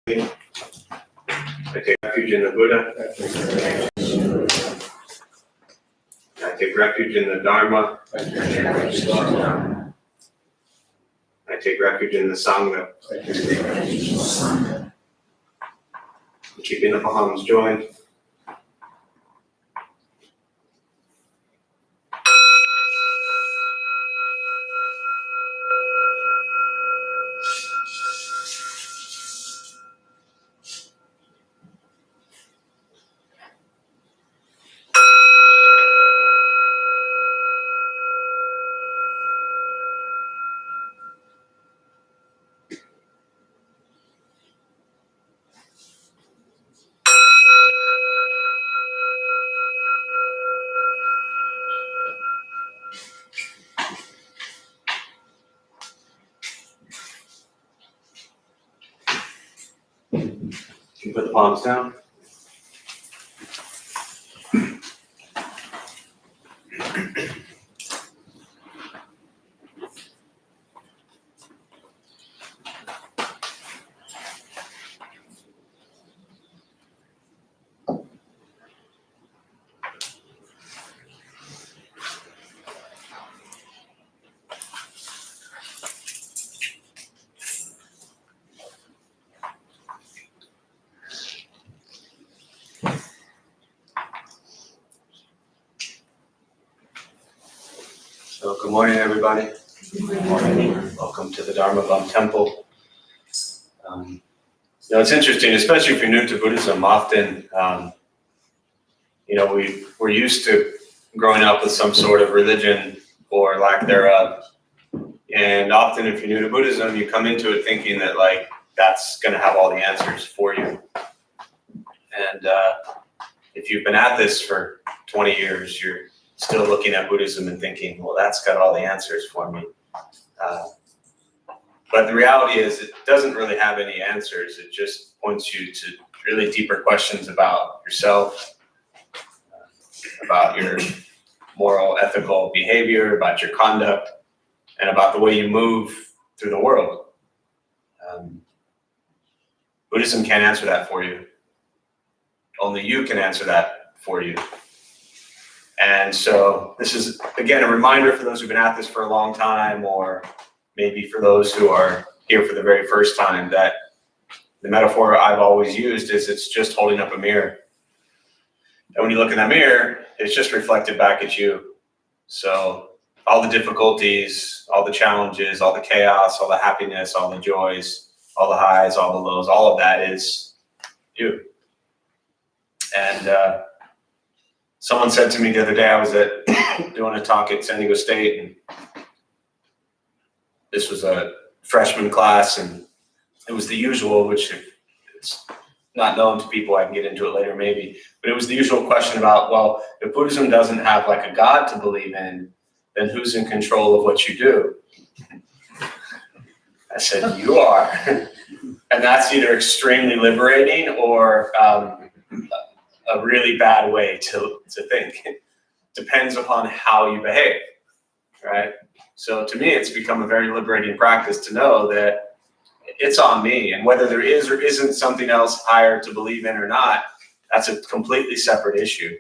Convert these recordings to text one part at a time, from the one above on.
I take refuge in the Buddha. I take refuge in the Dharma. I take refuge in the Sangha. Keeping the palms joined. You put the palms down. So good morning, everybody. Good morning. Welcome to the Dharma Bum Temple. It's interesting, especially if you're new to Buddhism. Often, we're used to growing up with some sort of religion or lack thereof. And often, if you're new to Buddhism, you come into it thinking that that's going to have all the answers for you. And if you've been at this for 20 years, you're still looking at Buddhism and thinking, well, that's got all the answers for me. But the reality is it doesn't really have any answers. It just points you to really deeper questions about yourself, about your moral, ethical behavior, about your conduct, and about the way you move through the world. Buddhism can't answer that for you. Only you can answer that for you. And so this is, again, a reminder for those who've been at this for a long time, or maybe for those who are here for the very first time, that the metaphor I've always used is it's just holding up a mirror. And when you look in that mirror, it's just reflected back at you. So all the difficulties, all the challenges, all the chaos, all the happiness, all the joys, all the highs, all the lows, all of that is you. And someone said to me the other day, I was doing a talk at San Diego State, and this was a freshman class, and it was the usual, which it's not known to people, I can get into it later maybe, but it was the usual question about, well, if Buddhism doesn't have a God to believe in, then who's in control of what you do? I said, you are. And that's either extremely liberating or a really bad way to think. Depends upon how you behave, right? So to me, it's become a very liberating practice to know that it's on me, and whether there is or isn't something else higher to believe in or not, that's a completely separate issue.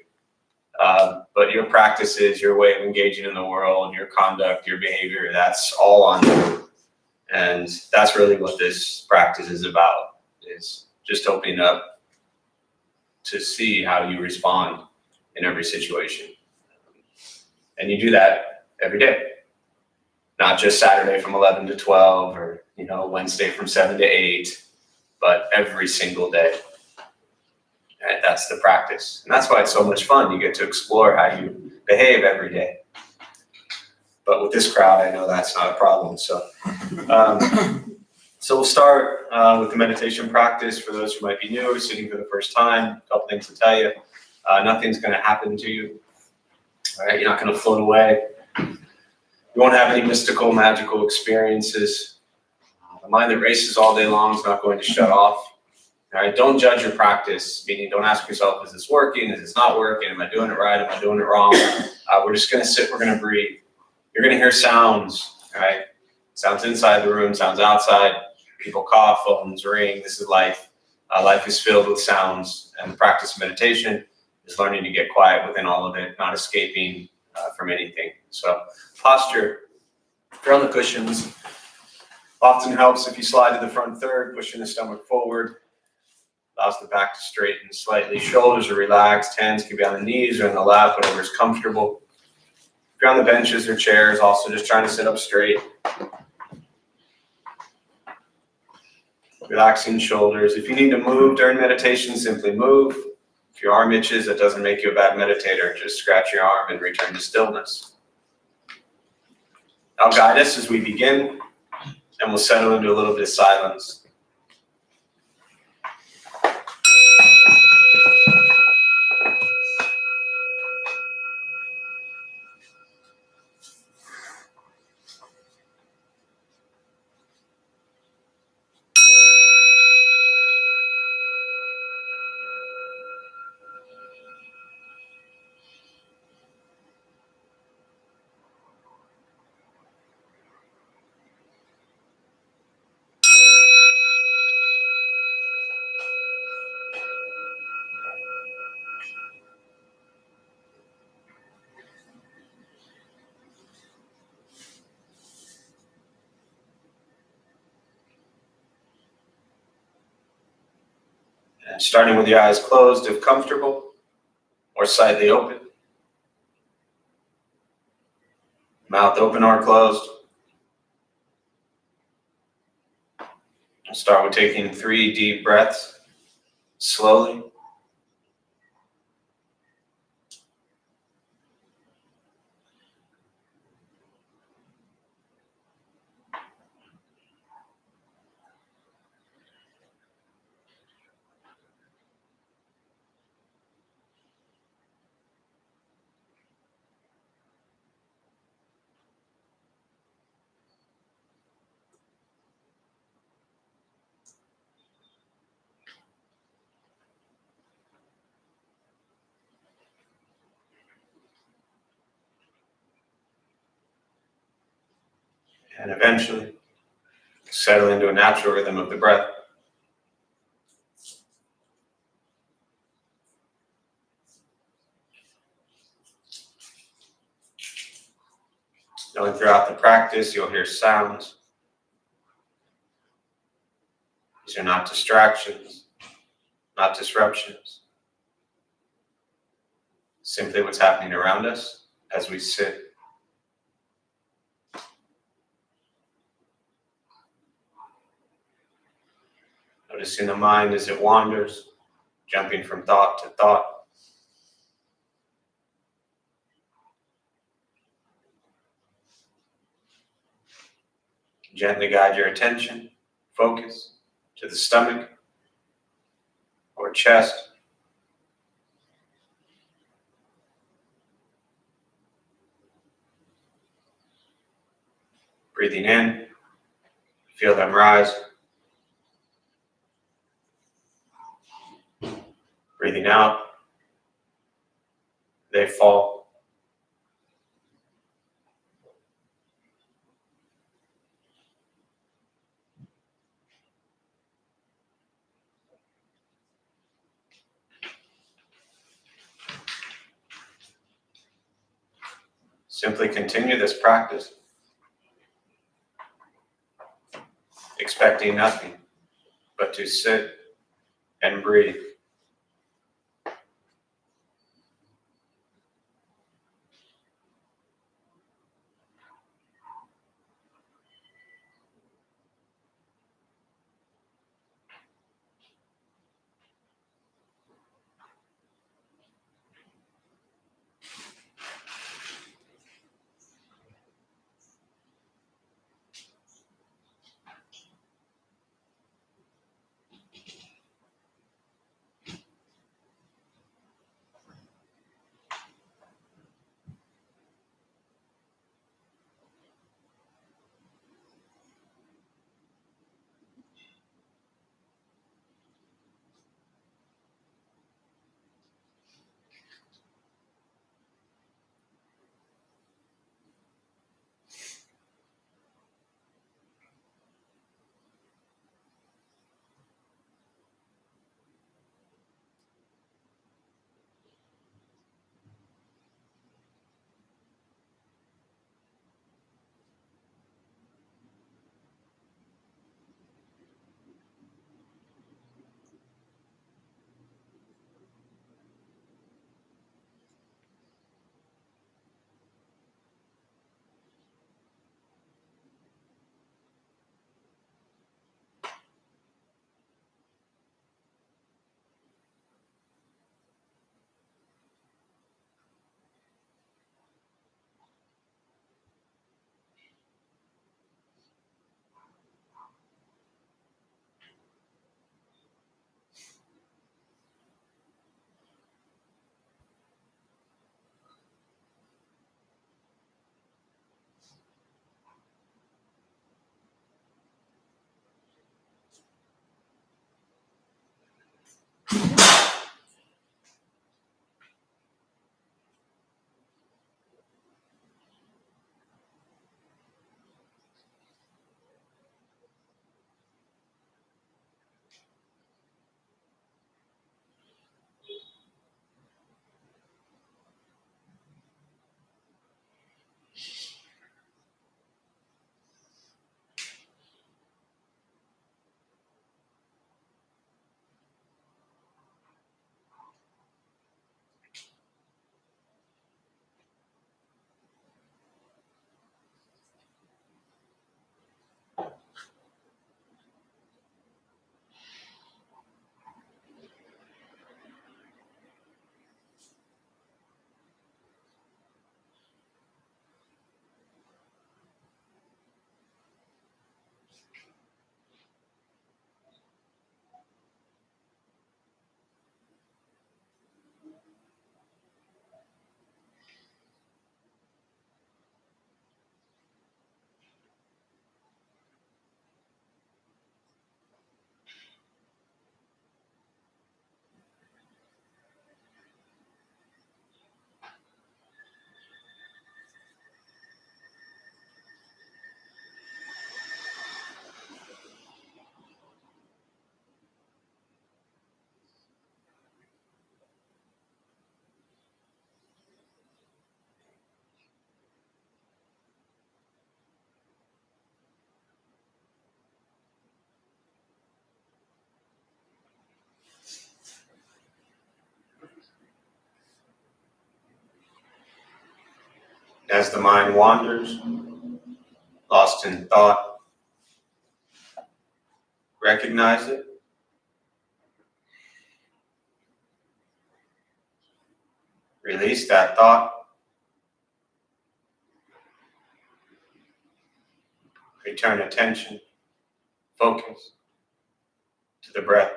But your practices, your way of engaging in the world, your conduct, your behavior, that's all on you. And that's really what this practice is about, is just opening up to see how you respond in every situation. And you do that every day, not just Saturday from 11 to 12 or, Wednesday from 7 to 8, but every single day. And that's the practice. And that's why it's so much fun. You get to explore how you behave every day. But with this crowd, I know that's not a problem. So we'll start with the meditation practice for those who might be new or sitting for the first time. A couple things to tell you. Nothing's going to happen to you. All right? You're not going to float away. You won't have any mystical, magical experiences. The mind that races all day long is not going to shut off. All right? Don't judge your practice, meaning don't ask yourself, is this working? Is this not working? Am I doing it right? Am I doing it wrong? We're just going to sit. We're going to breathe. You're going to hear sounds, right? Sounds inside the room, sounds outside. People cough, phones ring. This is life. Life is filled with sounds, and the practice of meditation is learning to get quiet within all of it, not escaping from anything. So posture, if you're on the cushions, often helps if you slide to the front third, pushing the stomach forward, allows the back to straighten slightly. Shoulders are relaxed, hands can be on the knees or in the lap, whatever is comfortable. If you're on the benches or chairs, also just trying to sit up straight. Relaxing shoulders. If you need to move during meditation, simply move. If your arm itches, that doesn't make you a bad meditator. Just scratch your arm and return to stillness. I'll guide us as we begin, and we'll settle into a little bit of silence. And starting with your eyes closed if comfortable, or slightly open. Mouth open or closed. We'll start with taking 3 deep breaths, slowly. And eventually, settle into a natural rhythm of the breath. Knowing throughout the practice, you'll hear sounds. These are not distractions, not disruptions. Simply what's happening around us as we sit. Noticing the mind as it wanders, jumping from thought to thought. Gently guide your attention, focus to the stomach or chest. Breathing in, feel them rise. Breathing out, they fall. Simply continue this practice, expecting nothing but to sit and breathe. As the mind wanders, lost in thought, recognize it. Release that thought. Return attention, focus to the breath.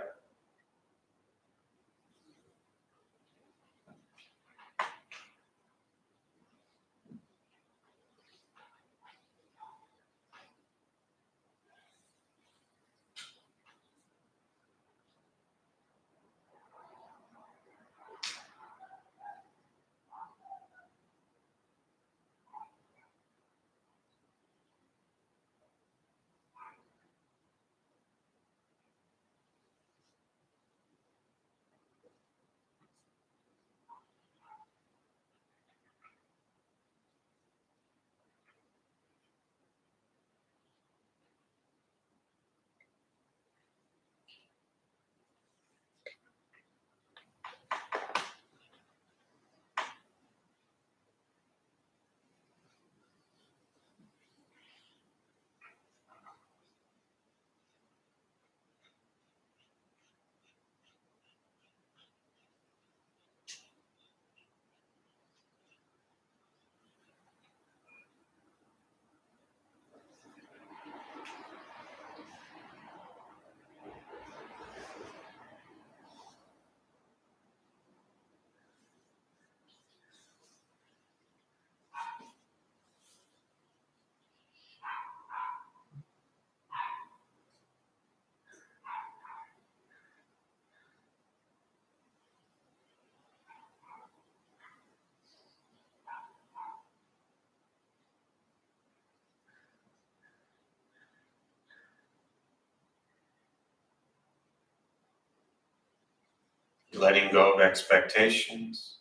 Letting go of expectations,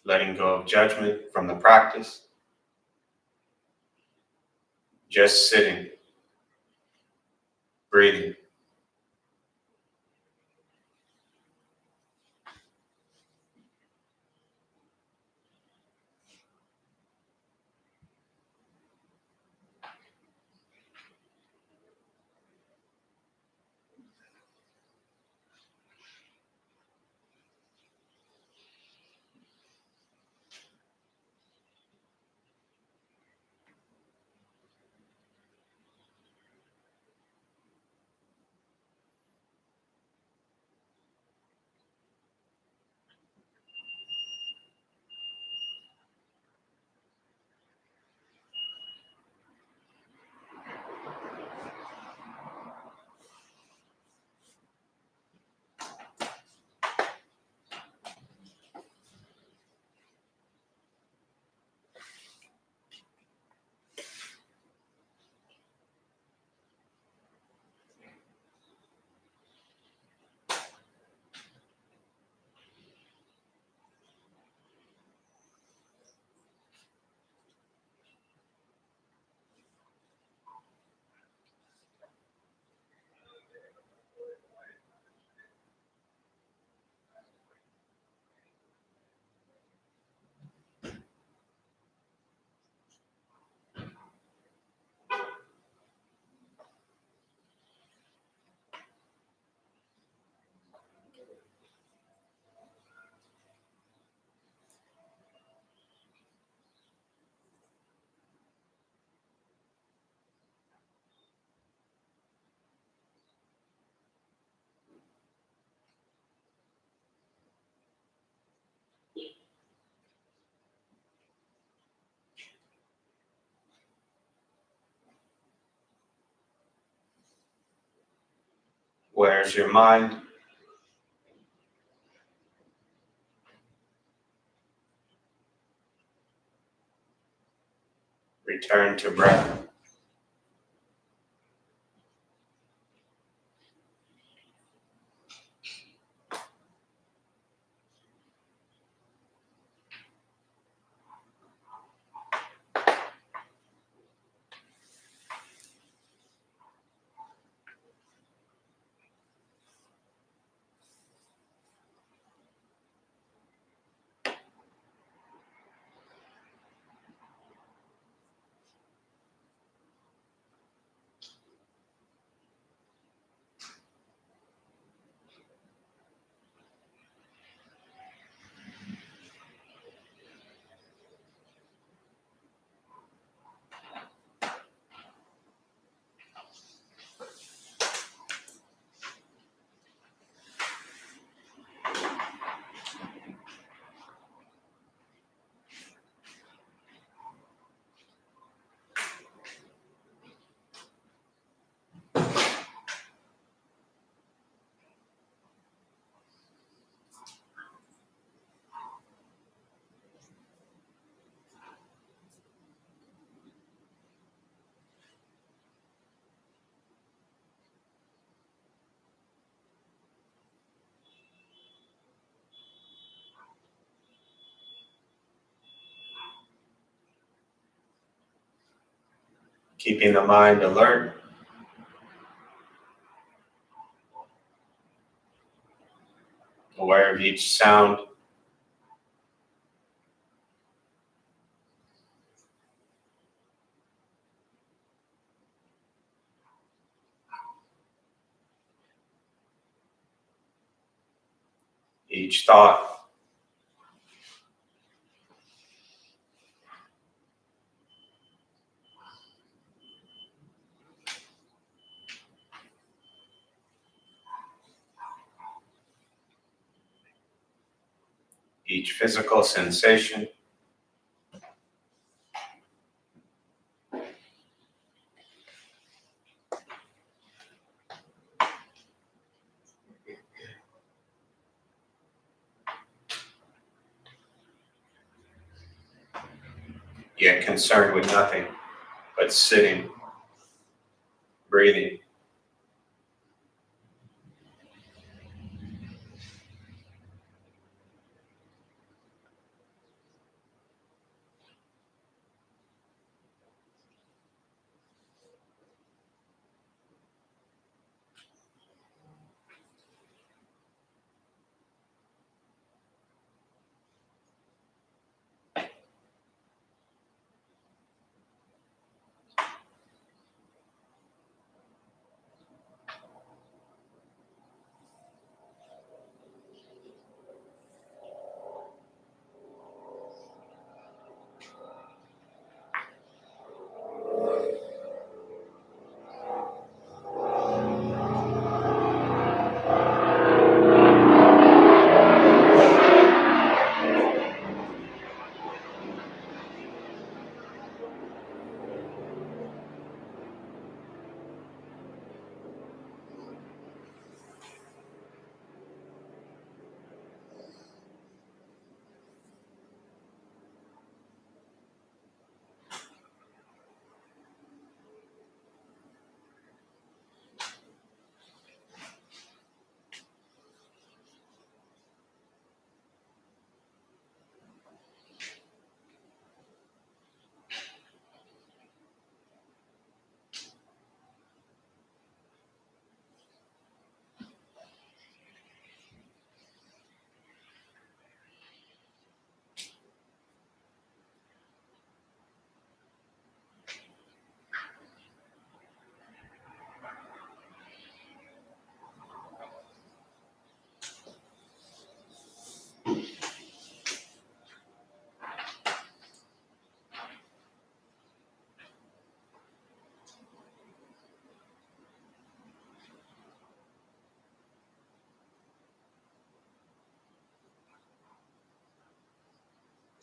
letting go of judgment from the practice, just sitting, breathing. Where's your mind? Return to breath. keeping the mind alert. Aware of each sound. Each thought. Each physical sensation. Yet concerned with nothing but sitting, breathing.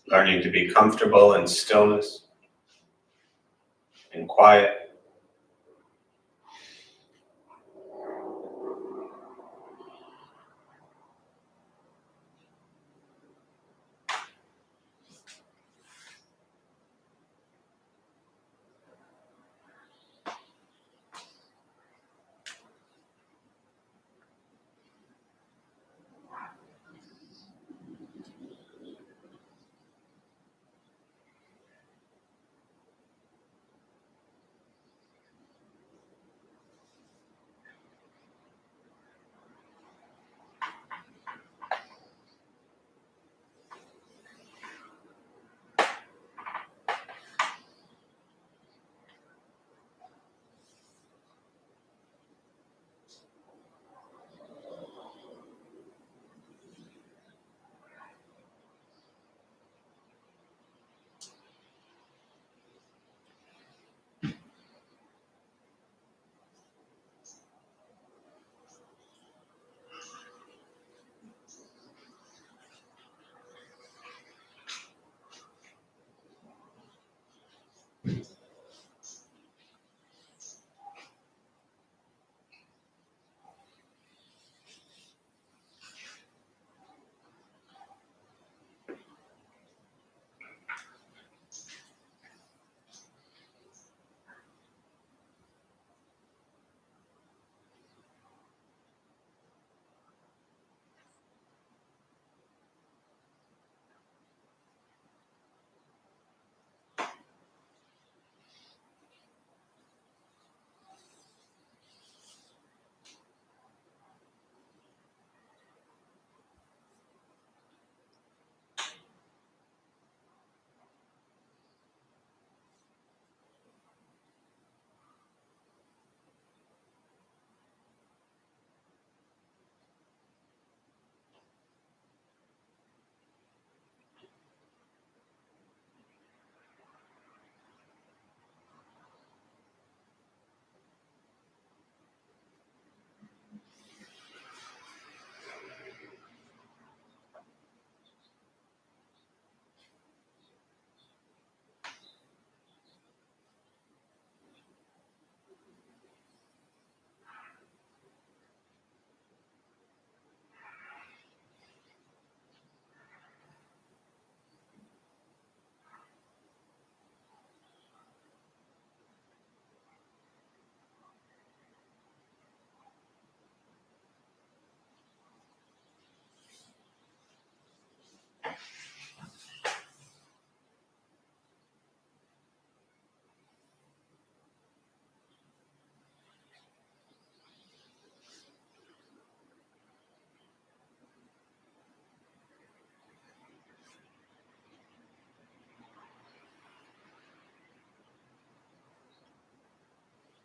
Learning to be comfortable in stillness and quiet.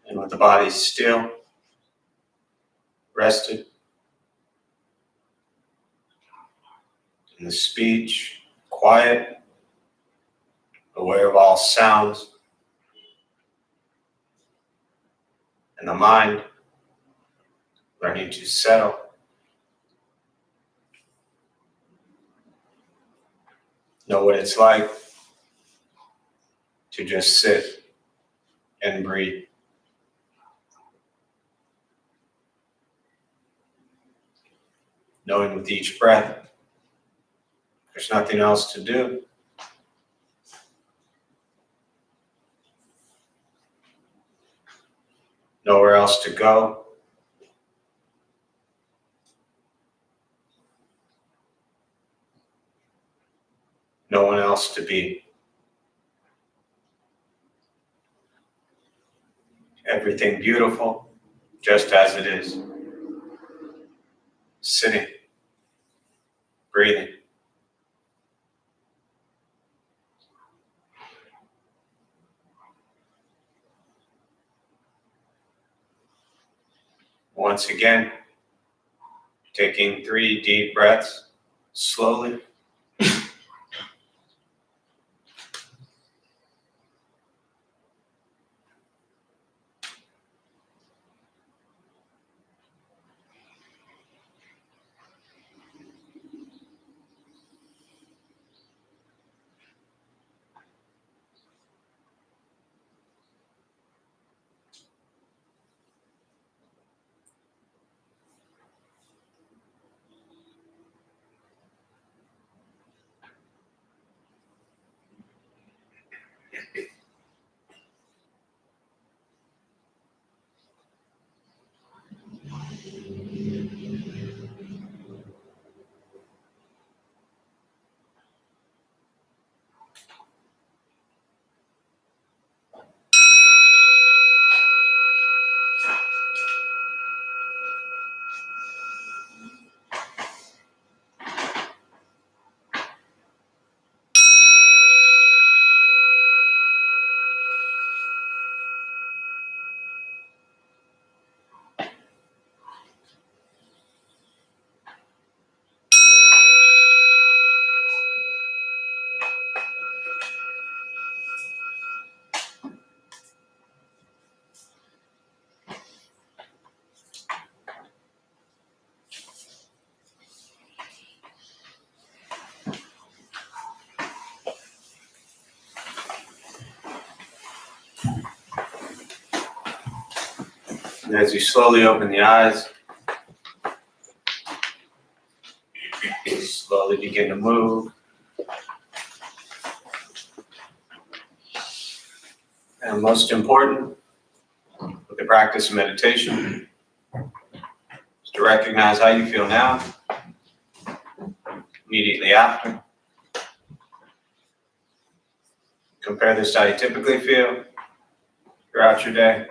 And with the body still, rested, and the speech quiet, aware of all sounds, and the mind learning to settle. Know what it's like to just sit and breathe. Knowing with each breath, there's nothing else to do. Nowhere else to go. No one else to be. Everything beautiful, just as it is. Sitting, breathing. Once again, taking 3 deep breaths, slowly. And as you slowly open the eyes, you slowly begin to move. And most important, with the practice of meditation, is to recognize how you feel now, immediately after. Compare this to how you typically feel throughout your day.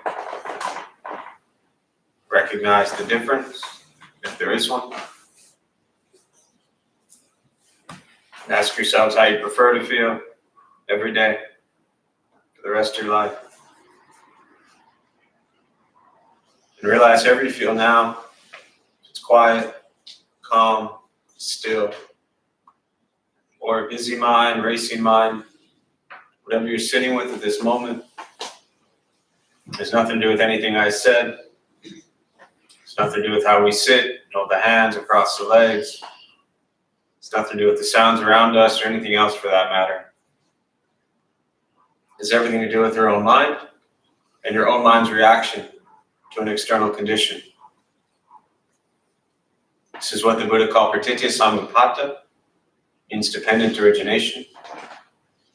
Recognize the difference, if there is one. And ask yourselves how you prefer to feel every day for the rest of your life. And realize however you feel now, it's quiet, calm, still, or a busy mind, racing mind, whatever you're sitting with at this moment. There's nothing to do with anything I said. It's nothing to do with how we sit, hold the hands across the legs. It's nothing to do with the sounds around us or anything else for that matter. It's everything to do with your own mind and your own mind's reaction to an external condition. This is what the Buddha called pratitya samutpata, means dependent origination.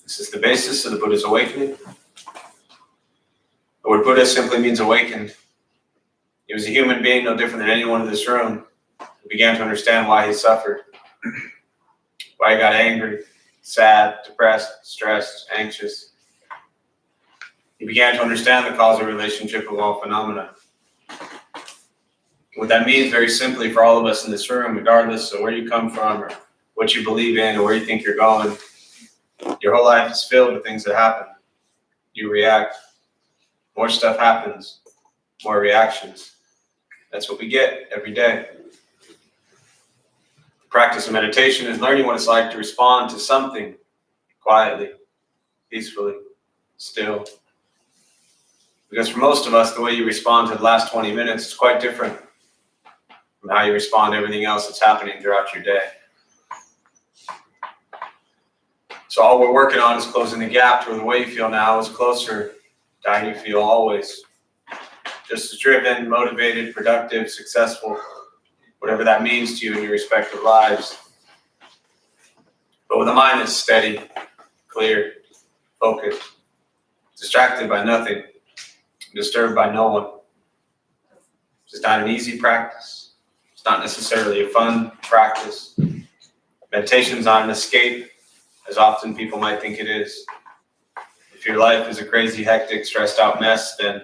This is the basis of the Buddha's awakening. The word Buddha simply means awakened. He was a human being, no different than anyone in this room, who began to understand why he suffered, why he got angry, sad, depressed, stressed, anxious. He began to understand the causal relationship of all phenomena. What that means, very simply, for all of us in this room, regardless of where you come from or what you believe in or where you think you're going, your whole life is filled with things that happen. You react. More stuff happens. more reactions. That's what we get every day. The practice of meditation is learning what it's like to respond to something quietly, peacefully, still. Because for most of us, the way you respond to the last 20 minutes is quite different from how you respond to everything else that's happening throughout your day. So all we're working on is closing the gap to where the way you feel now is closer to how you feel always. Just as driven, motivated, productive, successful, whatever that means to you in your respective lives. But with a mind that's steady, clear, focused, distracted by nothing, disturbed by no one. It's not an easy practice. It's not necessarily a fun practice. Meditation's not an escape, as often people might think it is. If your life is a crazy, hectic, stressed out mess, then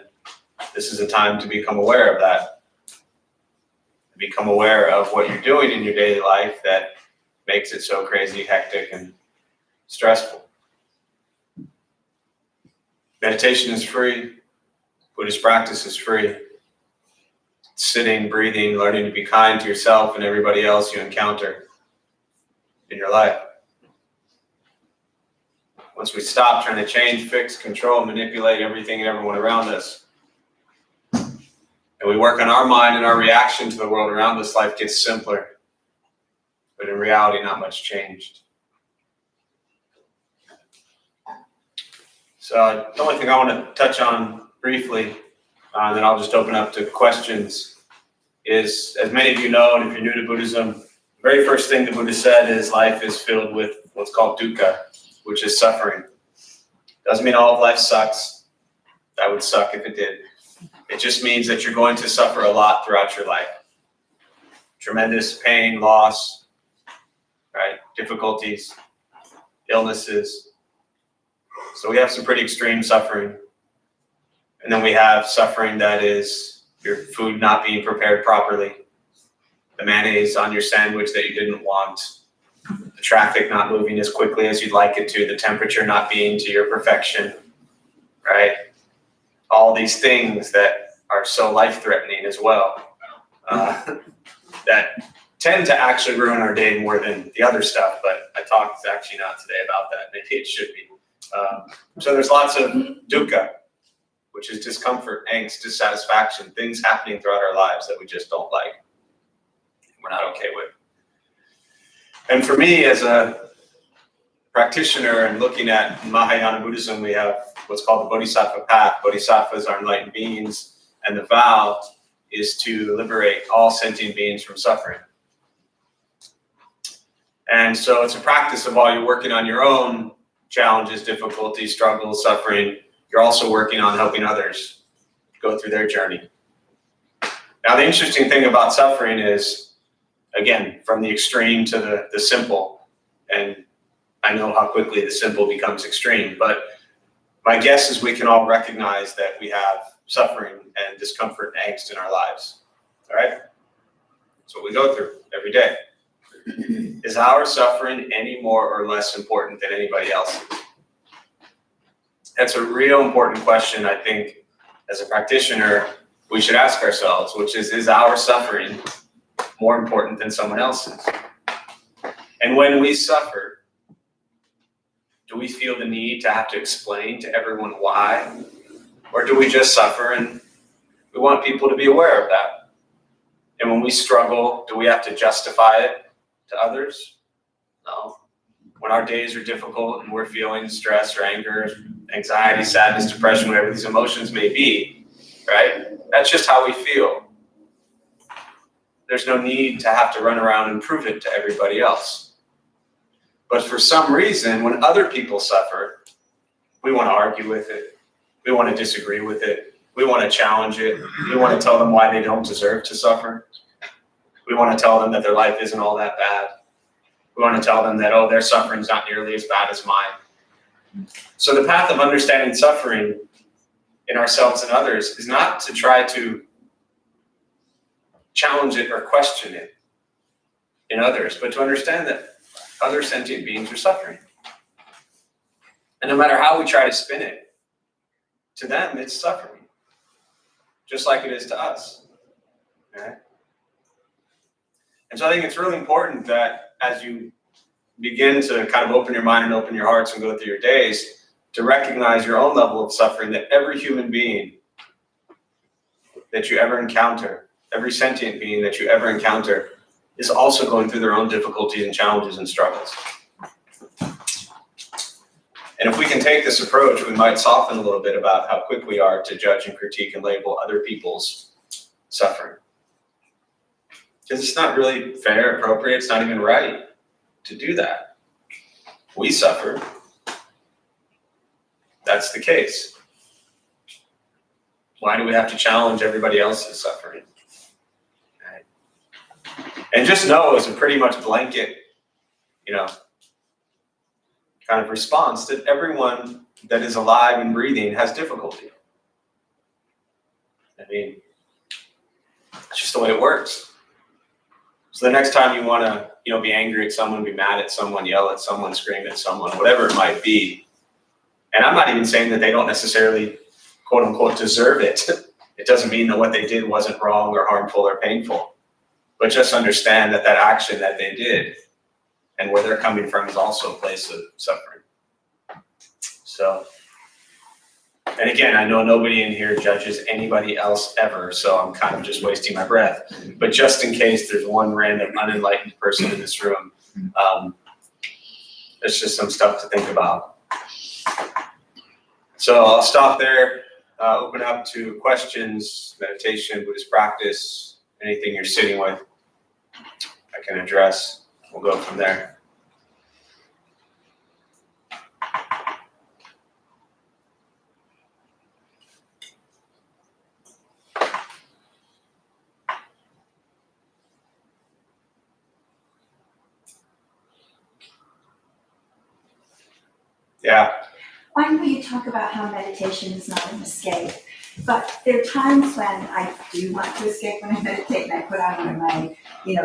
this is a time to become aware of that. To become aware of what you're doing in your daily life that makes it so crazy, hectic, and stressful. Meditation is free. Buddhist practice is free. Sitting, breathing, learning to be kind to yourself and everybody else you encounter in your life. Once we stop trying to change, fix, control, manipulate everything and everyone around us, and we work on our mind and our reaction to the world around us, life gets simpler. But in reality, not much changed. So the only thing I want to touch on briefly, and then I'll just open up to questions, is, as many of you know, and if you're new to Buddhism, the very first thing the Buddha said is life is filled with what's called dukkha, which is suffering. Doesn't mean all of life sucks. That would suck if it did. It just means that you're going to suffer a lot throughout your life. Tremendous pain, loss, right? Difficulties, illnesses. So we have some pretty extreme suffering. And then we have suffering that is your food not being prepared properly, the mayonnaise on your sandwich that you didn't want, the traffic not moving as quickly as you'd like it to, the temperature not being to your perfection, right? All these things that are so life-threatening as well, that tend to actually ruin our day more than the other stuff, but I talked actually not today about that. Maybe it should be. So there's lots of dukkha, which is discomfort, angst, dissatisfaction, things happening throughout our lives that we just don't like, we're not okay with. And for me, as a practitioner and looking at Mahayana Buddhism, we have what's called the Bodhisattva path. Bodhisattvas are enlightened beings, and the vow is to liberate all sentient beings from suffering. And so it's a practice of while you're working on your own challenges, difficulties, struggles, suffering, you're also working on helping others go through their journey. Now, the interesting thing about suffering is, again, from the extreme to the simple, and I know how quickly the simple becomes extreme, but my guess is we can all recognize that we have suffering and discomfort and angst in our lives, all right? That's what we go through every day. Is our suffering any more or less important than anybody else's? That's a real important question, I think, as a practitioner, we should ask ourselves, which is our suffering more important than someone else's? And when we suffer, do we feel the need to have to explain to everyone why? Or do we just suffer and we want people to be aware of that? And when we struggle, do we have to justify it to others? No. When our days are difficult and we're feeling stress or anger, anxiety, sadness, depression, whatever these emotions may be, right? That's just how we feel. There's no need to have to run around and prove it to everybody else. But for some reason, when other people suffer, we want to argue with it. We want to disagree with it. We want to challenge it. We want to tell them why they don't deserve to suffer. We want to tell them that their life isn't all that bad. We want to tell them that, oh, their suffering's not nearly as bad as mine. So the path of understanding suffering in ourselves and others is not to try to challenge it or question it in others, but to understand that other sentient beings are suffering. And no matter how we try to spin it, to them, it's suffering. just like it is to us. Okay? And so I think it's really important that as you begin to kind of open your mind and open your hearts and go through your days, to recognize your own level of suffering, that every human being that you ever encounter, every sentient being that you ever encounter, is also going through their own difficulties and challenges and struggles. And if we can take this approach, we might soften a little bit about how quick we are to judge and critique and label other people's suffering. Because it's not really fair, appropriate, it's not even right to do that. We suffer. That's the case. Why do we have to challenge everybody else's suffering? Right? And just know as a pretty much blanket, kind of response, that everyone that is alive and breathing has difficulty. I mean, it's just the way it works. So the next time you want to, be angry at someone, be mad at someone, yell at someone, scream at someone, whatever it might be. And I'm not even saying that they don't necessarily, quote unquote, deserve it. It doesn't mean that what they did wasn't wrong or harmful or painful. But just understand that that action that they did and where they're coming from is also a place of suffering. So, and again, I know nobody in here judges anybody else ever, so I'm kind of just wasting my breath. But just in case there's one random unenlightened person in this room, it's just some stuff to think about. So I'll stop there, open up to questions, meditation, Buddhist practice, anything you're sitting with, I can address. We'll go from there. Yeah. I know you talk about how meditation is not an escape, but there are times when I do want to escape when I meditate, and I put on one of my,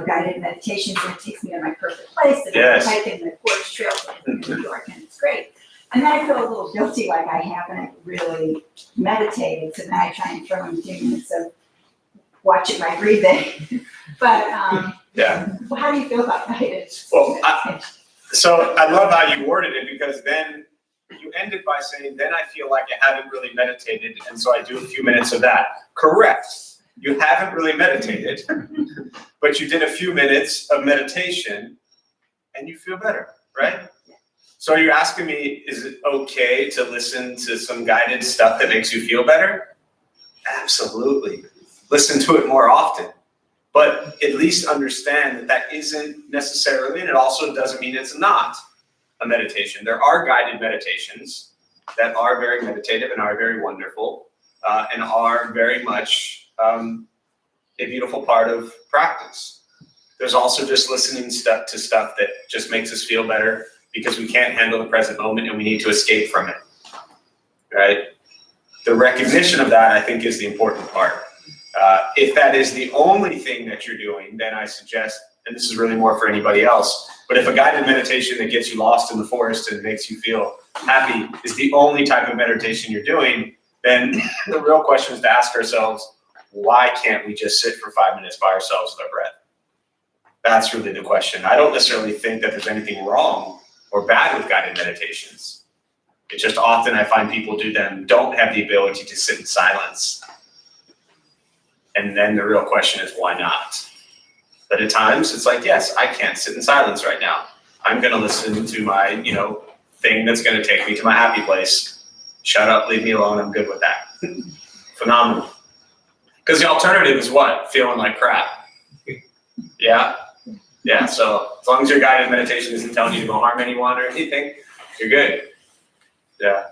guided meditations, and it takes me to my perfect place, and Yes. I'm hiking the forest trail in New York, and it's great. And then I feel a little guilty, like I haven't really meditated, so then I try and throw in a few minutes of watching my breathing. But Yeah. how do you feel about guided Well, meditation? So I love how you worded it, because then you ended by saying, then I feel like I haven't really meditated, and so I do a few minutes of that. Correct. You haven't really meditated, but you did a few minutes of meditation, and you feel better, right? So you're asking me, is it okay to listen to some guided stuff that makes you feel better? Absolutely. Listen to it more often. But at least understand that that isn't necessarily, and it also doesn't mean it's not a meditation. There are guided meditations that are very meditative and are very wonderful, and are very much a beautiful part of practice. There's also just listening to stuff that just makes us feel better because we can't handle the present moment and we need to escape from it, right? The recognition of that, I think, is the important part. If that is the only thing that you're doing, then I suggest, and this is really more for anybody else, but if a guided meditation that gets you lost in the forest and makes you feel happy is the only type of meditation you're doing, then the real question is to ask ourselves, why can't we just sit for 5 minutes by ourselves with our breath? That's really the question. I don't necessarily think that there's anything wrong or bad with guided meditations. It's just often I find people don't have the ability to sit in silence. And then the real question is, why not? But at times it's like, yes, I can't sit in silence right now. I'm going to listen to my, thing that's going to take me to my happy place. Shut up, leave me alone. I'm good with that. Phenomenal. Because the alternative is what? Feeling like crap. Yeah. Yeah. So as long as your guided meditation isn't telling you to go harm anyone or anything, you're good. Yeah.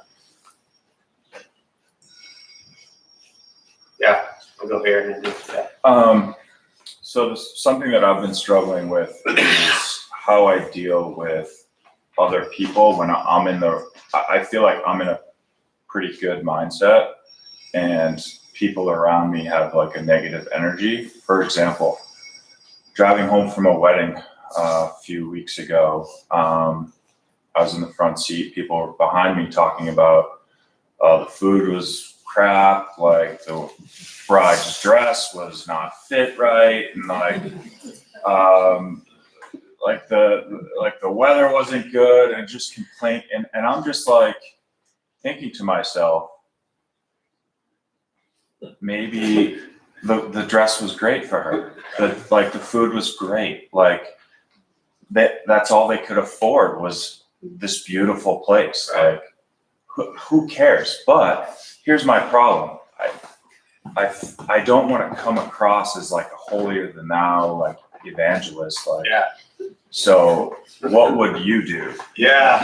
Yeah. I'll go here and do that. So something that I've been struggling with is how I deal with other people when I feel like I'm in a pretty good mindset and people around me have like a negative energy. For example, driving home from a wedding a few weeks ago, I was in the front seat. People were behind me talking about the food was crap, like the bride's dress was not fit right, and the weather wasn't good, and just complain, and I'm just like thinking to myself, maybe the dress was great for her. The food was great. Like that's all they could afford was this beautiful place. Like who cares? But here's my problem. I don't want to come across as like a holier than thou, like evangelist. Like, Yeah. So what would you do? Yeah.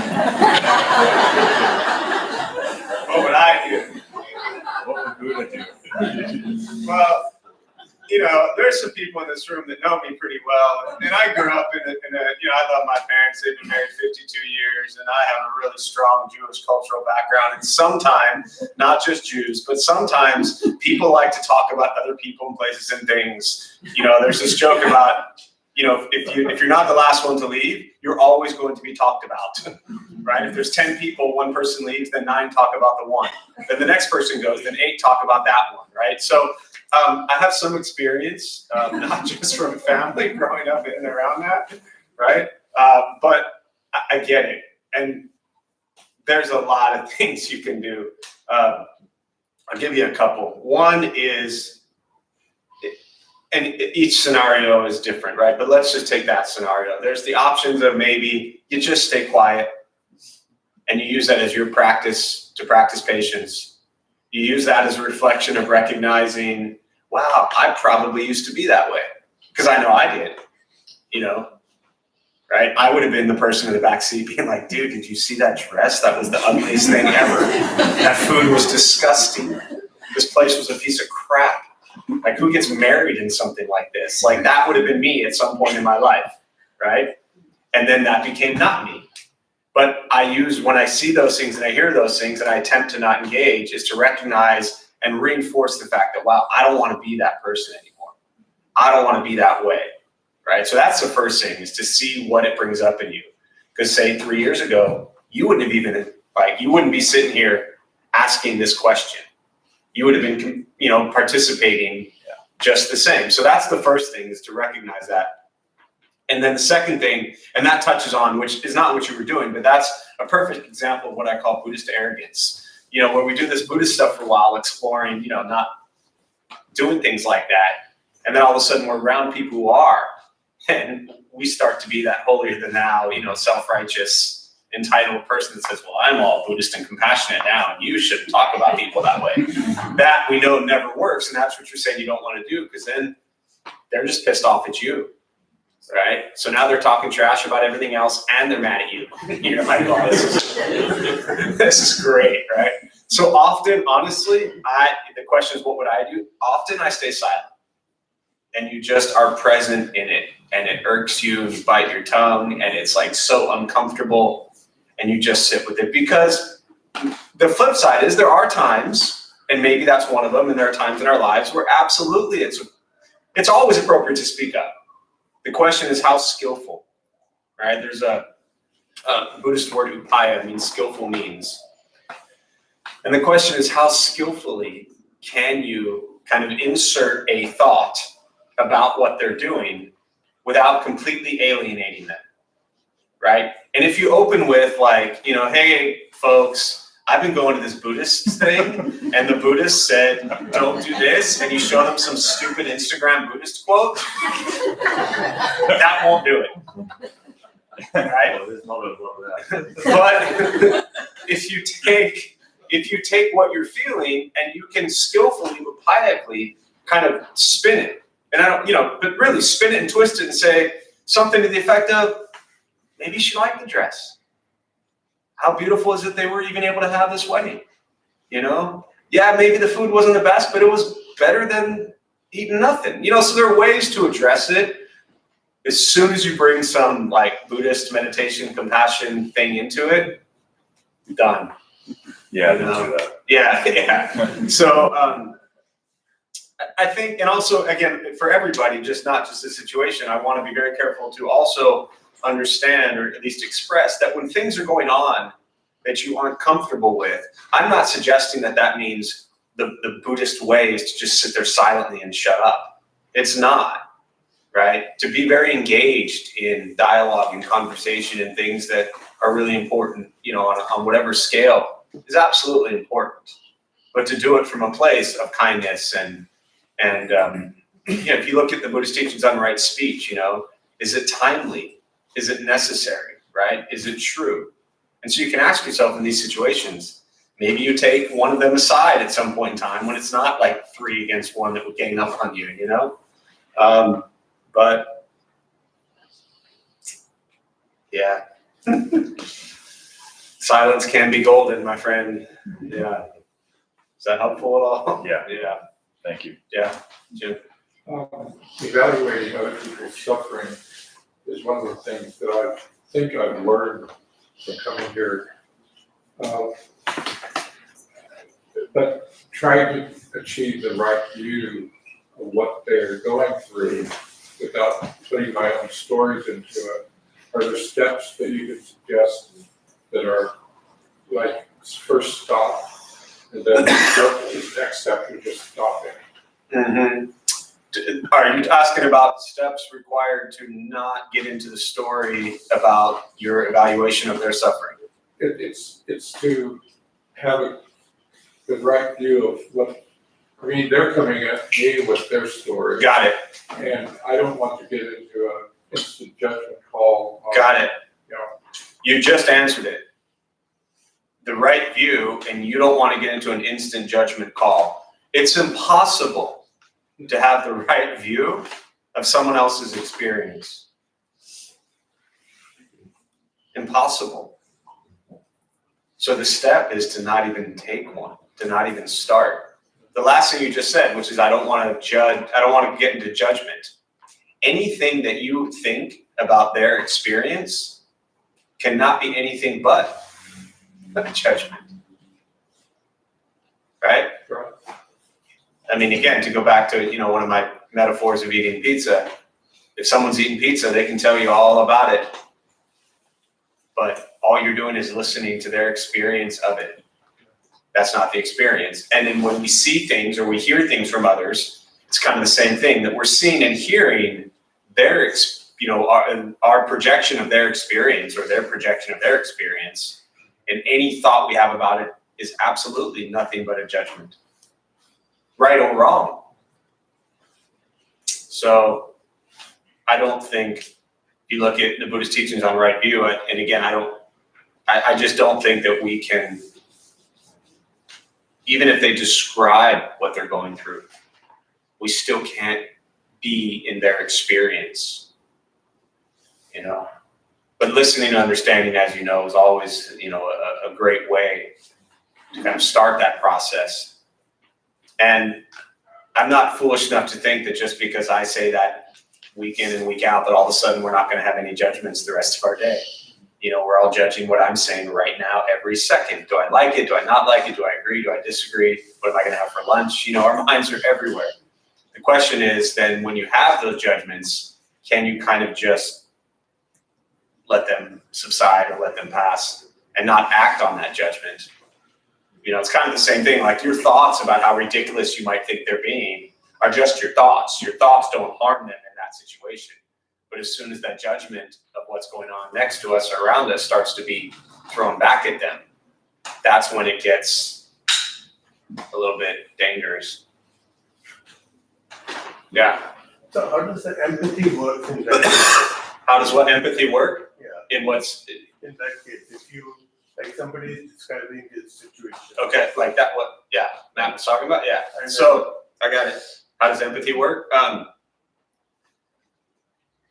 What would I do? What would Buddha do? Well, there's some people in this room that know me pretty well, and I grew up in a I love my parents. They've been married 52 years, and I have a really strong Jewish cultural background. And sometimes, not just Jews, but sometimes people like to talk about other people and places and things. There's this joke about, if you're not the last one to leave, you're always going to be talked about, right? If there's 10 people, one person leaves, then 9 talk about the one. Then the next person goes, then 8 talk about that one, right? So I have some experience, not just from family growing up in and around that, right? But I get it. And there's a lot of things you can do. I'll give you a couple. One is, and each scenario is different, right? But let's just take that scenario. There's the options of maybe you just stay quiet and you use that as your practice to practice patience. You use that as a reflection of recognizing, wow, I probably used to be that way, because I know I did, right? I would have been the person in the back seat being like, dude, did you see that dress? That was the ugliest thing ever. That food was disgusting. This place was a piece of crap. Like, who gets married in something like this? Like, that would have been me at some point in my life, right? And then that became not me. But when I see those things and I hear those things and I attempt to not engage, is to recognize and reinforce the fact that, wow, I don't want to be that person anymore. I don't want to be that way, right? So that's the first thing, is to see what it brings up in you. Because say 3 years ago, you wouldn't have even, you wouldn't be sitting here asking this question. You would have been, participating just the same. So that's the first thing, is to recognize that. And then the second thing, and that touches on, which is not what you were doing, but that's a perfect example of what I call Buddhist arrogance. Where we do this Buddhist stuff for a while, exploring, not doing things like that. And then all of a sudden we're around people who are, and we start to be that holier than thou, self-righteous, entitled person that says, well, I'm all Buddhist and compassionate now, and you shouldn't talk about people that way. That we know never works, and that's what you're saying you don't want to do, because then they're just pissed off at you, right? So now they're talking trash about everything else, and they're mad at you. You're like, oh, this is great, right? So often, honestly, the question is, what would I do? Often I stay silent, and you just are present in it, and it irks you, and you bite your tongue, and it's like so uncomfortable, and you just sit with it. Because the flip side is, there are times, and maybe that's one of them, and there are times in our lives where absolutely it's always appropriate to speak up. The question is how skillful, right? There's a Buddhist word, upaya, means skillful means. And the question is, how skillfully can you kind of insert a thought about what they're doing without completely alienating them, right? And if you open with hey, folks, I've been going to this Buddhist thing, and the Buddhist said, don't do this, and you show them some stupid Instagram Buddhist quote, that won't do it, right? But if you take what you're feeling and you can skillfully, piously kind of spin it, and but really spin it and twist it and say something to the effect of, maybe she liked the dress. How beautiful is it they were even able to have this wedding? Yeah, maybe the food wasn't the best, but it was better than eating nothing. So there are ways to address it. As soon as you bring some Buddhist meditation, compassion thing into it, done. Yeah, Yeah. So I think, and also, again, for everybody, not just this situation, I want to be very careful to also understand, or at least express, that when things are going on that you aren't comfortable with, I'm not suggesting that means the Buddhist way is to just sit there silently and shut up. It's not, right? To be very engaged in dialogue and conversation and things that are really important, on whatever scale is absolutely important. But to do it from a place of kindness and if you look at the Buddhist teachings on right speech, is it timely? Is it necessary, right? Is it true? And so you can ask yourself in these situations, maybe you take one of them aside at some point in time when it's not like 3 against 1 that would gang up on you, But yeah, silence can be golden, my friend. Yeah. Is that helpful at all? Yeah. Yeah. Thank you. Yeah. Jim? Evaluating other people's suffering is one of the things that I think I've learned from coming here. But trying to achieve the right view of what they're going through without putting my own stories into it. Are there steps that you could suggest that are like first stop, and then the next step is just stopping? Mm-hmm. Are you asking about steps required to not get into the story about your evaluation of their suffering? It's to have the right view of what, they're coming at me with their story. Got it. And I don't want to get into an instant judgment call. Got it. You just answered it. The right view, and you don't want to get into an instant judgment call. It's impossible to have the right view of someone else's experience. Impossible. So the step is to not even take one, to not even start. The last thing you just said, which is I don't want to judge, I don't want to get into judgment. Anything that you think about their experience cannot be anything but a judgment. Right? Right. Again, to go back to, one of my metaphors of eating pizza, if someone's eating pizza, they can tell you all about it. But all you're doing is listening to their experience of it. That's not the experience. And then when we see things or we hear things from others, it's kind of the same thing, that we're seeing and hearing their, our projection of their experience or their projection of their experience. And any thought we have about it is absolutely nothing but a judgment. Right or wrong. So I don't think, if you look at the Buddhist teachings on right view, and again, I just don't think that we can, even if they describe what they're going through, we still can't be in their experience, But listening and understanding, as you know, is always, a great way to kind of start that process. And I'm not foolish enough to think that just because I say that week in and week out, that all of a sudden we're not going to have any judgments the rest of our day. We're all judging what I'm saying right now every second. Do I like it? Do I not like it? Do I agree? Do I disagree? What am I going to have for lunch? Our minds are everywhere. The question is then, when you have those judgments, can you kind of just let them subside or let them pass and not act on that judgment? It's kind of the same thing, like your thoughts about how ridiculous you might think they're being are just your thoughts. Your thoughts don't harm them in that situation. But as soon as that judgment of what's going on next to us or around us starts to be thrown back at them, that's when it gets a little bit dangerous. Yeah. So how does the empathy work in that How does what empathy work? Yeah. In what's, in that case? If you, like somebody is describing his situation. okay, like that, what, yeah, Matt was talking about, yeah. And So, I got it. How does empathy work?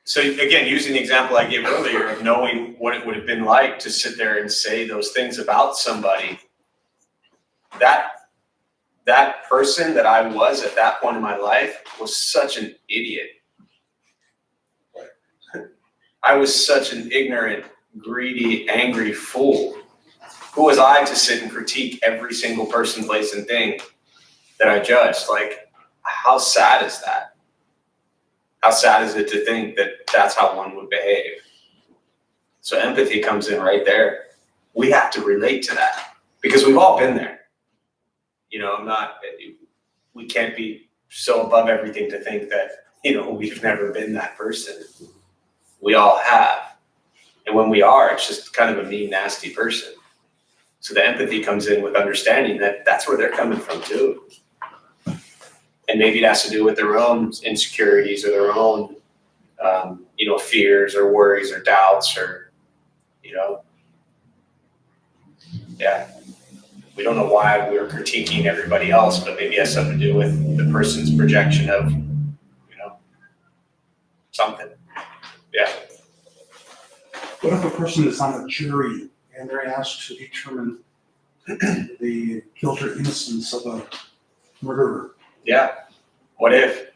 So again, using the example I gave earlier of knowing what it would have been like to sit there and say those things about somebody, that person that I was at that point in my life was such an idiot. I was such an ignorant, greedy, angry fool. Who was I to sit and critique every single person, place, and thing that I judged? Like, how sad is that? How sad is it to think that that's how one would behave? So empathy comes in right there. We have to relate to that because we've all been there. You know, we can't be so above everything to think that, you know, we've never been that person. We all have. And when we are, it's just kind of a mean, nasty person. So the empathy comes in with understanding that that's where they're coming from too. And maybe it has to do with their own insecurities or their own, you know, fears or worries or doubts or, you know, yeah. We don't know why we're critiquing everybody else, but maybe it has something to do with the person's projection of, you know, something. Yeah. What if a person is on a jury and they're asked to determine the guilt or innocence of a murderer? Yeah. What if?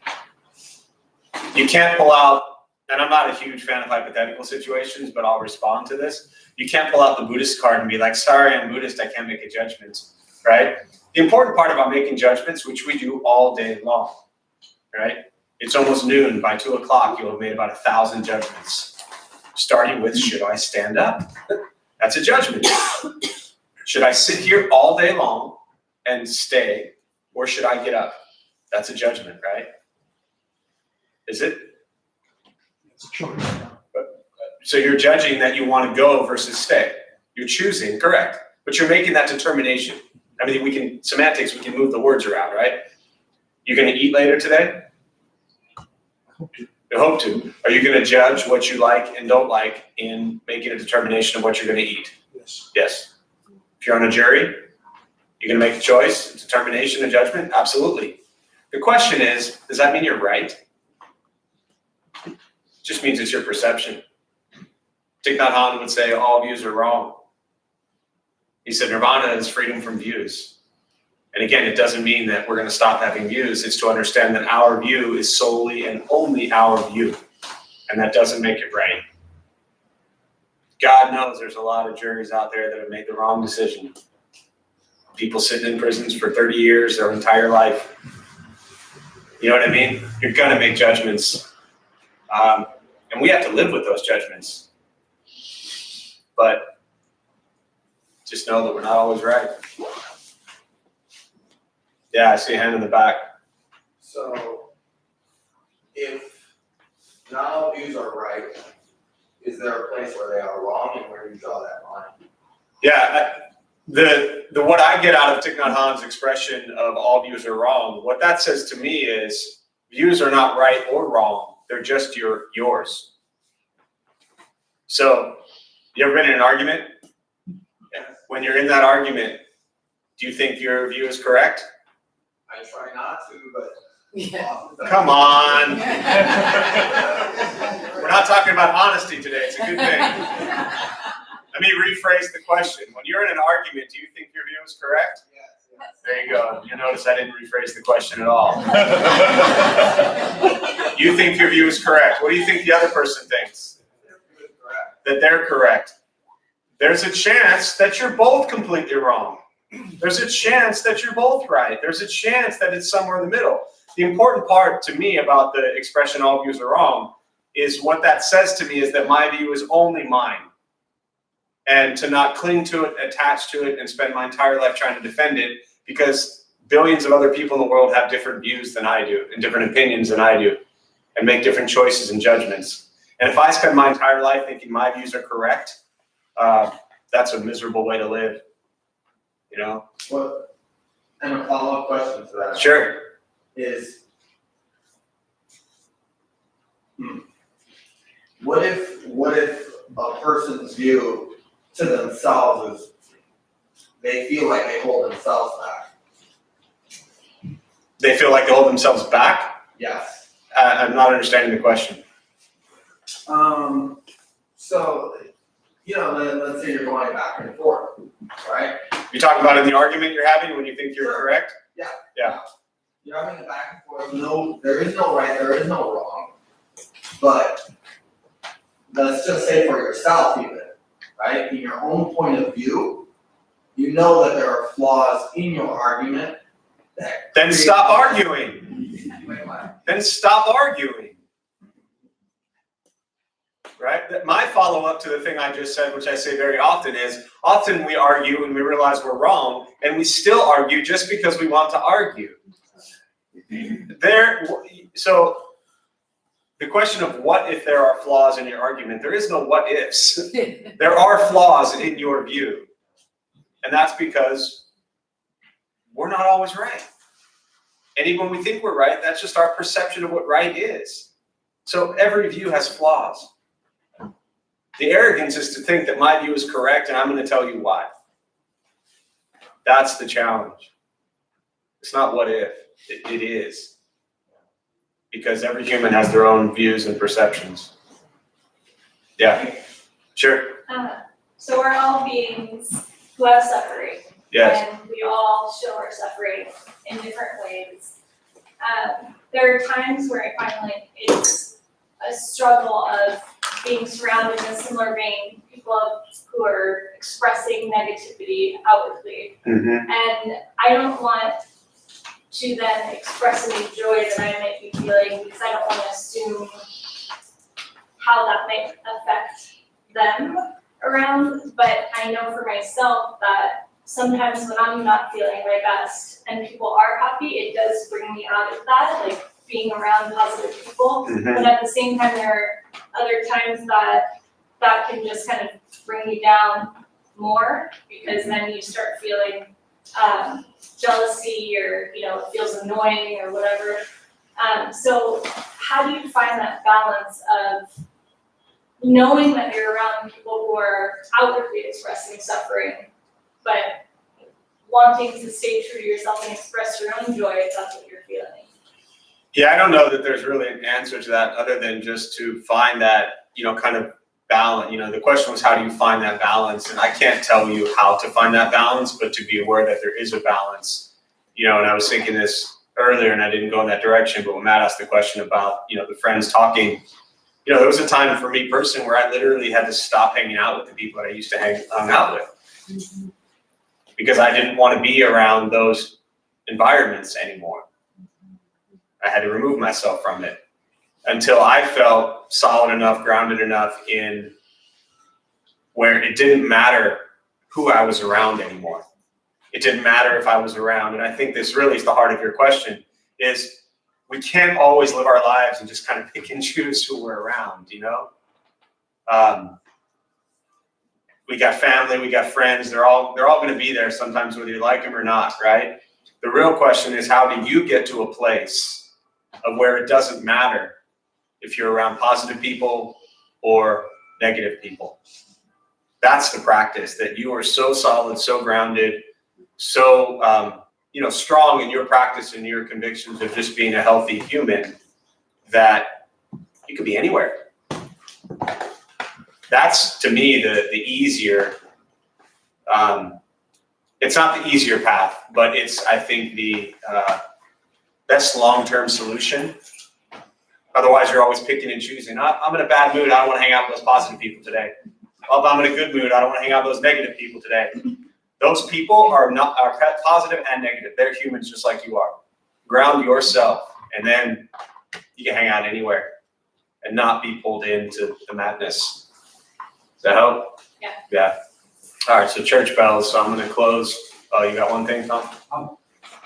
You can't pull out, and I'm not a huge fan of hypothetical situations, but I'll respond to this. You can't pull out the Buddhist card and be like, sorry, I'm Buddhist, I can't make a judgment, right? The important part about making judgments, which we do all day long, right? It's almost noon. By 2 o'clock, you'll have made about 1,000 judgments. Starting with, should I stand up? That's a judgment. Should I sit here all day long and stay, or should I get up? That's a judgment, right? Is it? It's a choice. So you're judging that you want to go versus stay. You're choosing, correct. But you're making that determination. I mean, semantics, we can move the words around, right? You gonna eat later today? I hope to. You hope to. Are you gonna judge what you like and don't like in making a determination of what you're gonna eat? Yes. Yes. If you're on a jury, you're gonna make a choice, a determination, a judgment? Absolutely. The question is, does that mean you're right? It just means it's your perception. Thich Nhat Hanh would say all views are wrong. He said nirvana is freedom from views. And again, it doesn't mean that we're going to stop having views. It's to understand that our view is solely and only our view. And that doesn't make it right. God knows there's a lot of juries out there that have made the wrong decision. People sitting in prisons for 30 years, their entire life. You know what I mean? You're going to make judgments. And we have to live with those judgments. But just know that we're not always right. Yeah, I see a hand in the back. So, if not all views are right, is there a place where they are wrong, and where do you draw that line? Yeah, the what I get out of Thich Nhat Hanh's expression of all views are wrong, what that says to me is views are not right or wrong. They're just yours. So, you ever been in an argument? When you're in that argument, do you think your view is correct? I try not to, but Come on. We're not talking about honesty today. It's a good thing. Let me rephrase the question. When you're in an argument, do you think your view is correct? yes. There you go. You notice I didn't rephrase the question at all. You think your view is correct. What do you think the other person thinks? Correct. That they're correct. There's a chance that you're both completely wrong. There's a chance that you're both right. There's a chance that it's somewhere in the middle. The important part to me about the expression all views are wrong is what that says to me is that my view is only mine. And to not cling to it, attach to it, and spend my entire life trying to defend it, because billions of other people in the world have different views than I do, and different opinions than I do, and make different choices and judgments. And if I spend my entire life thinking my views are correct, that's a miserable way to live, you know? Well, and a follow-up question to that Sure. is, what if a person's view to themselves is they feel like they hold themselves back? They feel like they hold themselves back? Yes. I'm not understanding the question. So, you know, let's say you're going back and forth, right? You're talking about in the argument you're having when you think you're Sure. correct? Yeah. Yeah. You're having a back and forth. No, there is no right, there is no wrong. But let's just say for yourself even, right? In your own point of view, you know that there are flaws in your argument that Then create- stop arguing. Wait, what? Then stop arguing. right? My follow-up to the thing I just said, which I say very often, is often we argue and we realize we're wrong, and we still argue just because we want to argue. So the question of what if there are flaws in your argument, there is no what ifs. There are flaws in your view. And that's because we're not always right. And even when we think we're right, that's just our perception of what right is. So every view has flaws. The arrogance is to think that my view is correct and I'm going to tell you why. That's the challenge. It's not what if, it is. Because every human has their own views and perceptions. Yeah, sure. So we're all beings who have suffering. Yes. And we all show our suffering in different ways. There are times where I find like it's a struggle of being surrounded in a similar vein, people who are expressing negativity outwardly. Mm-hmm. And I don't want to then express any joy that I might be feeling because I don't want to assume how that might affect them around. But I know for myself that sometimes when I'm not feeling my best and people are happy, it does bring me out of that, like being around positive people. Mm-hmm. But at the same time, there are other times that can just kind of bring you down more because then you start feeling jealousy or, it feels annoying or whatever. So how do you find that balance of knowing that you're around people who are outwardly expressing suffering, but wanting to stay true to yourself and express your own joy if that's what you're feeling? Yeah, I don't know that there's really an answer to that other than just to find that, kind of balance. The question was, how do you find that balance? And I can't tell you how to find that balance, but to be aware that there is a balance. And I was thinking this earlier and I didn't go in that direction, but when Matt asked the question about, the friends talking, there was a time for me personally where I literally had to stop hanging out with the people that I used to hung out with because I didn't want to be around those environments anymore. I had to remove myself from it until I felt solid enough, grounded enough in where it didn't matter who I was around anymore. It didn't matter if I was around. And I think this really is the heart of your question is we can't always live our lives and just kind of pick and choose who we're around, We got family, we got friends, they're all going to be there sometimes whether you like them or not, right? The real question is, how do you get to a place of where it doesn't matter if you're around positive people or negative people? That's the practice, that you are so solid, so grounded, so strong in your practice and your convictions of just being a healthy human that you could be anywhere. That's, to me, the easier, it's not the easier path, but it's, I think, the best long-term solution. Otherwise, you're always picking and choosing. I'm in a bad mood. I don't want to hang out with those positive people today. Well, if I'm in a good mood, I don't want to hang out with those negative people today. Those people are positive and negative. They're humans just like you are. Ground yourself, and then you can hang out anywhere and not be pulled into the madness. Does that help? Yeah. Yeah. All right, so church bells. So I'm going to close. Oh, you got one thing, Tom?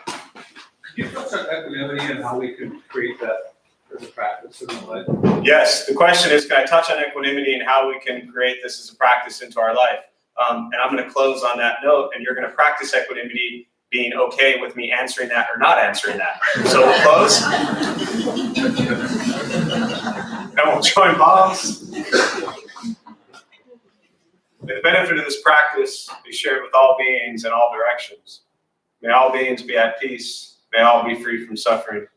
Could you touch on equanimity and how we can create that as a practice in our life? Yes. The question is, can I touch on equanimity and how we can create this as a practice into our life? And I'm going to close on that note, and you're going to practice equanimity, being okay with me answering that or not answering that. So we'll close. And we'll join Bob's. May the benefit of this practice be shared with all beings in all directions. May all beings be at peace. May all be free from suffering.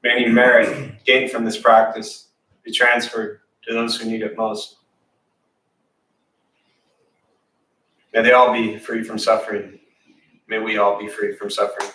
May any merit gained from this practice be transferred to those who need it most. May they all be free from suffering. May we all be free from suffering.